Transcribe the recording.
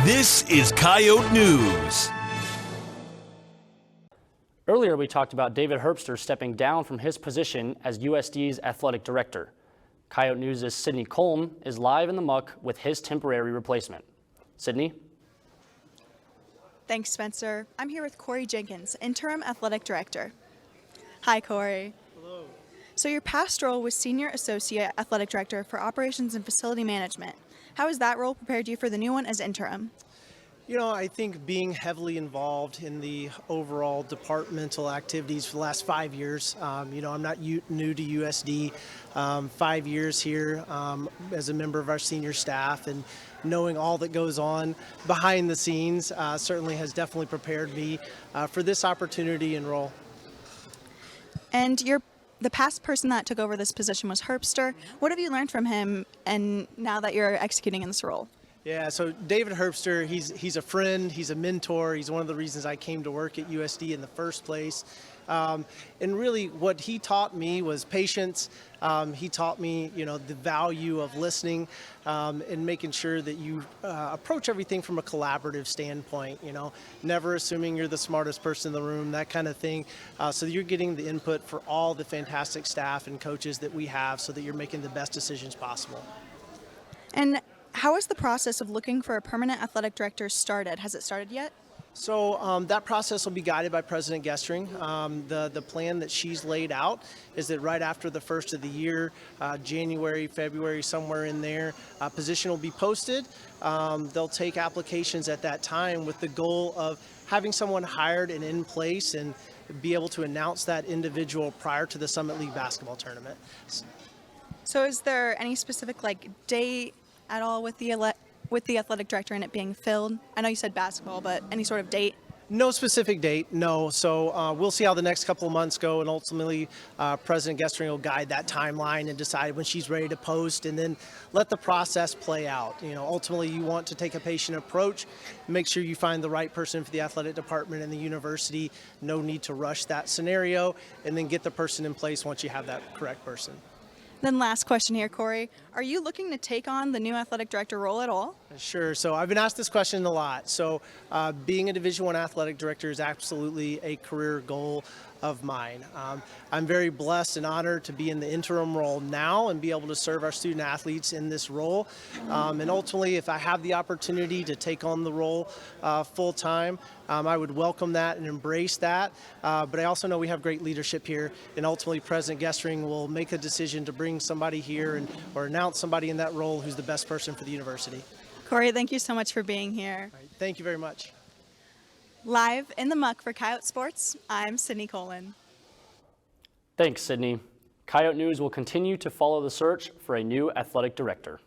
This is Coyote News. Earlier, we talked about David Herbster stepping down from his position as USD's athletic director. Coyote News' Sydney Colm is live in the muck with his temporary replacement. Sydney? Thanks, Spencer. I'm here with Corey Jenkins, interim athletic director. Hi, Corey. Hello. So your past role was senior associate athletic director for operations and facility management. How has that role prepared you for the new one as interim? You know, I think being heavily involved in the overall departmental activities for the last 5 years, I'm not new to USD, 5 years here as a member of our senior staff, and knowing all that goes on behind the scenes certainly has definitely prepared me for this opportunity and role. And the past person that took over this position was Herbster. What have you learned from him and now that you're executing in this role? Yeah, so David Herbster, he's a friend, he's a mentor, he's one of the reasons I came to work at USD in the first place. And really what he taught me was patience. He taught me, the value of listening and making sure that you approach everything from a collaborative standpoint, never assuming you're the smartest person in the room, that kind of thing. So that you're getting the input for all the fantastic staff and coaches that we have so that you're making the best decisions possible. And how has the process of looking for a permanent athletic director started? Has it started yet? So that process will be guided by President Gestring. The plan that she's laid out is that right after the first of the year, January, February, somewhere in there, a position will be posted. They'll take applications at that time with the goal of having someone hired and in place and be able to announce that individual prior to the Summit League basketball tournament. So is there any specific date at all with the athletic director and it being filled? I know you said basketball, but any sort of date? No specific date, no. So we'll see how the next couple of months go, and ultimately President Gestring will guide that timeline and decide when she's ready to post, and then let the process play out. Ultimately you want to take a patient approach, make sure you find the right person for the athletic department and the university. No need to rush that scenario, and then get the person in place once you have that correct person. Then last question here, Corey. Are you looking to take on the new athletic director role at all? Sure. So I've been asked this question a lot. So being a Division I athletic director is absolutely a career goal of mine. I'm very blessed and honored to be in the interim role now and be able to serve our student athletes in this role. And ultimately, if I have the opportunity to take on the role full time, I would welcome that and embrace that. But I also know we have great leadership here, and ultimately President Gestring will make a decision to bring somebody here or announce somebody in that role who's the best person for the university. Corey, thank you so much for being here. Right, thank you very much. Live in the muck for Coyote Sports, I'm Sydney Colin. Thanks, Sydney. Coyote News will continue to follow the search for a new athletic director.